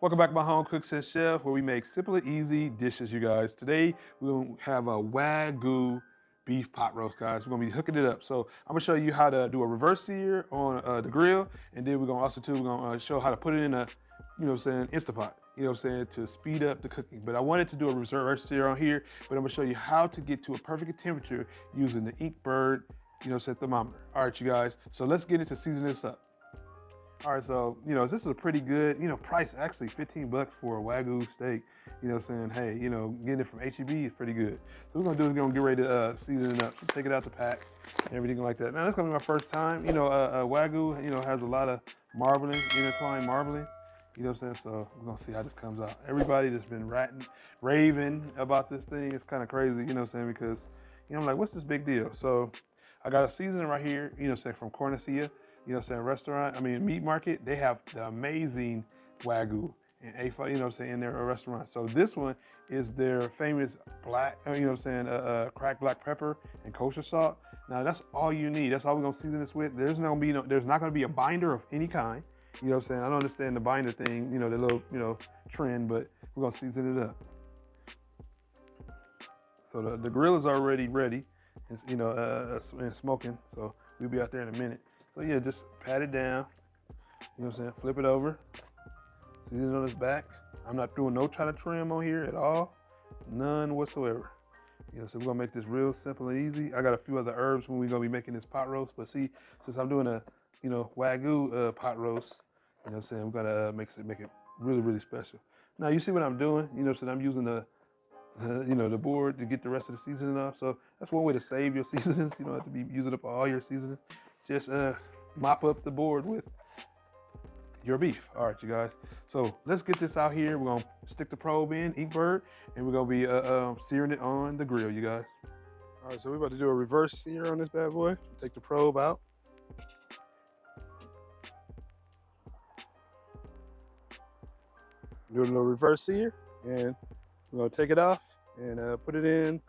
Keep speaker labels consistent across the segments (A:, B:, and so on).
A: Welcome back to my Home Cooks and Chef, where we make simple and easy dishes, you guys. Today, we're going to have a Wagyu beef pot roast, guys. We're going to be hooking it up. So I'm going to show you how to do a reverse sear on the grill, and then we're going to also, we're going to show how to put it in a, Instapot, to speed up the cooking. But I wanted to do a reverse sear on here, but I'm going to show you how to get to a perfect temperature using the Inkbird, thermometer. All right, you guys. So let's get into seasoning this up. All right, so, this is a pretty good, price, actually 15 bucks for a Wagyu steak. Hey, getting it from HEB is pretty good. So what we're gonna do is we're gonna get ready to season it up, so take it out the pack, and everything like that. Now, that's gonna be my first time. Wagyu, has a lot of marbling, intertwined marbling. So we're gonna see how this comes out. Everybody that's been raving about this thing, it's kind of crazy, because, I'm like, what's this big deal? So I got a seasoning right here, from Cornicia. Restaurant, meat market, they have the amazing Wagyu and A5, in their restaurant. So this one is their famous black, cracked black pepper and kosher salt. Now that's all you need. That's all we're gonna season this with. There's not gonna be a binder of any kind. I don't understand the binder thing, the little, trend, but we're gonna season it up. So the grill is already ready, it's, and smoking. So we'll be out there in a minute. So yeah, just pat it down, flip it over, season it on its back. I'm not doing no try to trim on here at all, none whatsoever. So we're gonna make this real simple and easy. I got a few other herbs when we're gonna be making this pot roast, but see, since I'm doing a, Wagyu pot roast, I'm gonna make it really, really special. Now you see what I'm doing, so I'm using the board to get the rest of the seasoning off. So that's one way to save your seasonings. You don't have to be using up all your seasoning. Just mop up the board with your beef. All right, you guys. So let's get this out here. We're gonna stick the probe in, Inkbird, and we're gonna be searing it on the grill, you guys. All right, so we're about to do a reverse sear on this bad boy. Take the probe out. Do a little reverse sear, and we're gonna take it off and put it in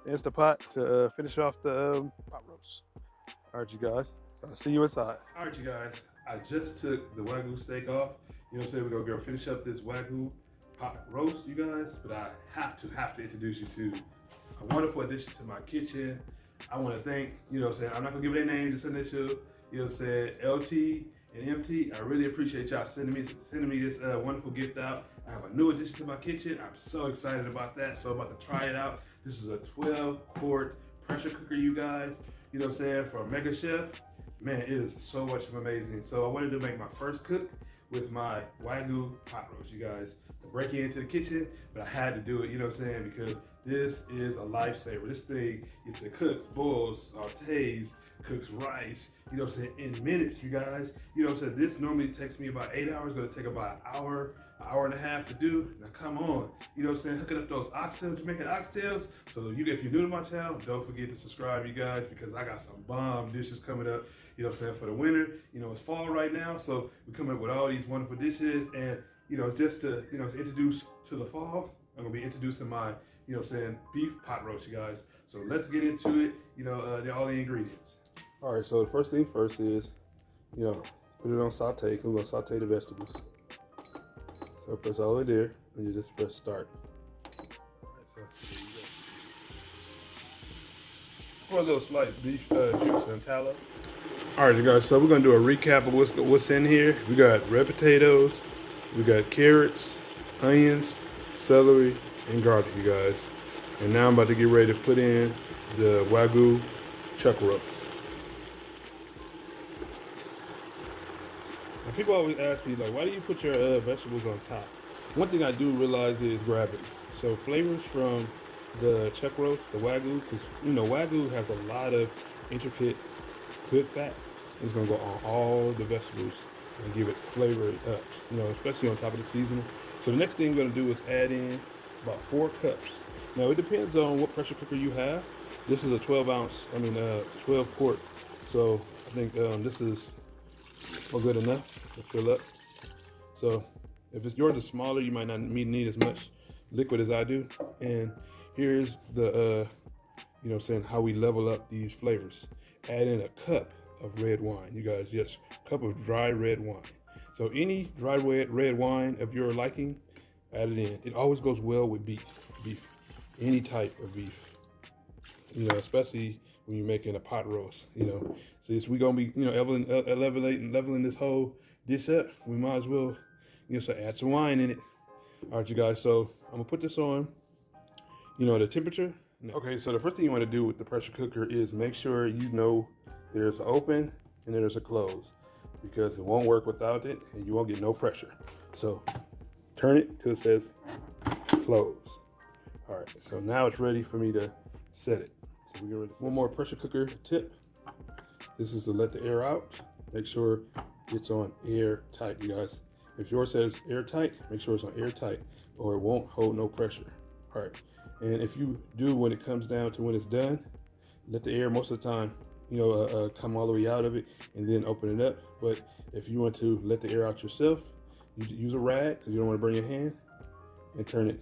A: the Instapot to finish off the pot roast. All right, you guys. I'll see you inside. All right, you guys. I just took the Wagyu steak off. We're gonna go finish up this Wagyu pot roast, you guys. But I have to introduce you to a wonderful addition to my kitchen. I want to thank, I'm not gonna give it a name, just initial, LT and MT. I really appreciate y'all sending me this wonderful gift out. I have a new addition to my kitchen. I'm so excited about that. So I'm about to try it out. This is a 12-quart pressure cooker, you guys. For a mega chef. Man, it is so much amazing. So I wanted to make my first cook with my Wagyu pot roast, you guys. To break into the kitchen, but I had to do it, because this is a lifesaver. This thing, it cooks, boils, sautés, cooks rice, in minutes, you guys. This normally takes me about 8 hours, gonna take about an hour and a half to do. Now come on, hooking up those oxtails, Jamaican oxtails. So if you're new to my channel, don't forget to subscribe, you guys, because I got some bomb dishes coming up, for the winter. It's fall right now, so we're coming up with all these wonderful dishes, and just to introduce to the fall, I'm gonna be introducing my beef pot roast, you guys. So let's get into it, all the ingredients. All right, so the first thing first is, put it on saute. We're gonna saute the vegetables. So press all the way there, and you just press start. Right, so pour a little sliced beef juice and tallow. All right, you guys, so we're gonna do a recap of what's in here. We got red potatoes, we got carrots, onions, celery, and garlic, you guys. And now I'm about to get ready to put in the Wagyu chuck roast. Now, people always ask me, like, why do you put your vegetables on top? One thing I do realize is gravity. So flavors from the chuck roast, the Wagyu, because Wagyu has a lot of intricate good fat. It's gonna go on all the vegetables and give it flavor up, especially on top of the seasoning. So the next thing we're gonna do is add in about 4 cups. Now it depends on what pressure cooker you have. This is a 12 quart. So I think this is good enough to fill up. So if yours is smaller, you might not need as much liquid as I do. And here's the, how we level up these flavors. Add in a cup of red wine, you guys. Yes, cup of dry red wine. So any dry red wine of your liking, add it in. It always goes well with beef, any type of beef. You know, especially when you're making a pot roast. You know, since we're gonna be, you know, leveling this whole dish up, we might as well, you know, so add some wine in it. All right, you guys. So I'm gonna put this on. You know, the temperature. Okay, so the first thing you want to do with the pressure cooker is make sure you know there's an open and there's a close, because it won't work without it and you won't get no pressure. So turn it till it says close. All right, so now it's ready for me to set it. So we get ready. One more pressure cooker tip. This is to let the air out. Make sure it's on airtight, you guys. If yours says airtight, make sure it's on airtight or it won't hold no pressure. All right. And if you do, when it comes down to when it's done, let the air most of the time, you know, come all the way out of it and then open it up. But if you want to let the air out yourself, you use a rag because you don't want to burn your hand and turn it.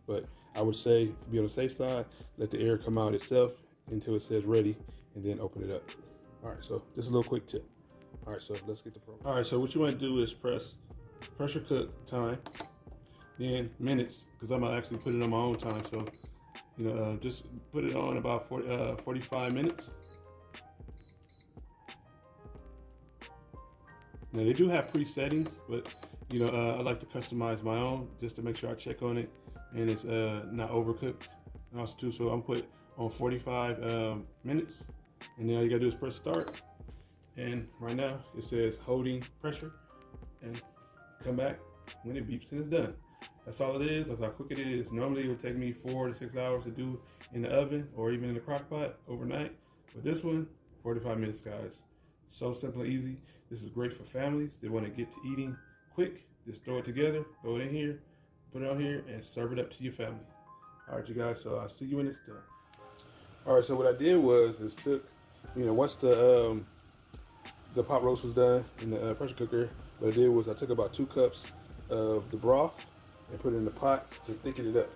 A: But I would say, to be on the safe side, let the air come out itself until it says ready and then open it up. All right, so just a little quick tip. All right, so let's get the program. All right, so what you want to do is press pressure cook time, then minutes, because I'm gonna actually put it on my own time. So, you know, just put it on about 45 minutes. Now they do have pre-settings, but you know, I like to customize my own just to make sure I check on it and it's not overcooked. And also too, so I'm put on 45 minutes, and then all you gotta do is press start. And right now it says holding pressure, and come back when it beeps and it's done. That's all it is. That's how quick it is. Normally it would take me 4 to 6 hours to do in the oven or even in the crock pot overnight. But this one, 45 minutes, guys. So simple and easy. This is great for families that want to get to eating quick. Just throw it together, throw it in here, put it on here, and serve it up to your family. All right, you guys, so I'll see you when it's done. All right, so what I did was took, you know, once the pot roast was done in the pressure cooker, what I did was I took about 2 cups of the broth and put it in the pot to thicken it up.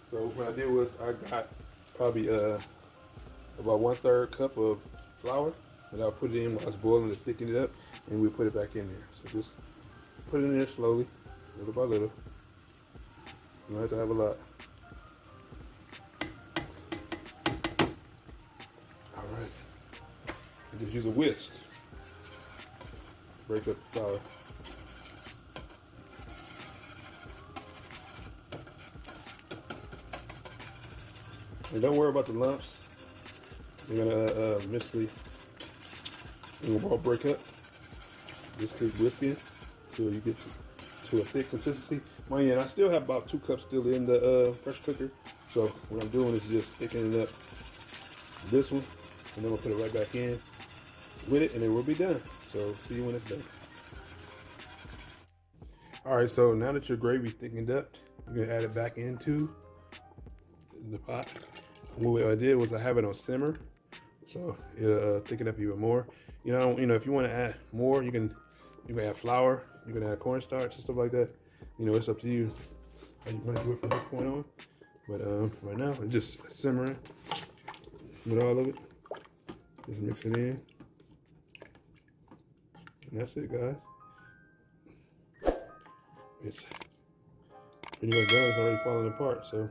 A: So what I did was I got probably about 1/3 cup of flour, and I'll put it in while I was boiling to thicken it up, and we'll put it back in there. So just put it in there slowly, little by little. You don't have to have a lot. All right. And just use a whisk. Break up the flour. And don't worry about the lumps. You're gonna eventually, it will all break up. Just keep whisking till you get to a thick consistency. Mind you, I still have about 2 cups still in the pressure cooker. So what I'm doing is just thickening up this one, and then we'll put it right back in with it, and then we'll be done. So see you when it's done. All right, so now that your gravy thickened up, you're gonna add it back into the pot. What I did was I have it on simmer, so it'll thicken up even more. You know, if you want to add more, you can add flour, you can add cornstarch and stuff like that. You know, it's up to you how you want to do it from this point on. But right now, it's just simmering with all of it. Just mix it in, and that's it, guys. It's pretty much done. It's already falling apart. So,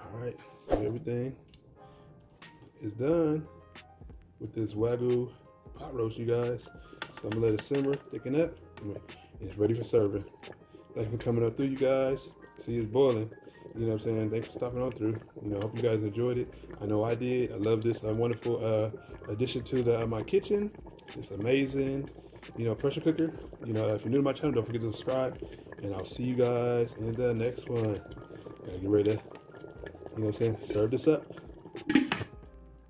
A: all right, so everything is done with this Wagyu pot roast, you guys. So I'm gonna let it simmer, thicken up, and it's ready for serving. Thanks for coming up through, you guys. See, it's boiling. You know what I'm saying? Thanks for stopping on through. You know, hope you guys enjoyed it. I know I did. I love this wonderful addition to my kitchen. It's amazing. You know, pressure cooker. You know, if you're new to my channel, don't forget to subscribe. And I'll see you guys in the next one. Gotta get ready to, you know what I'm saying, serve this up.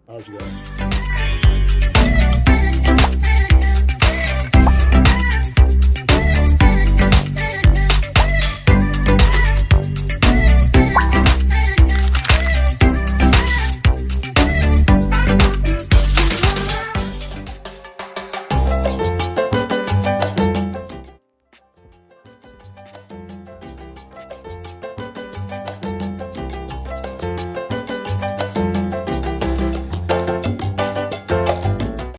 A: All right, you guys.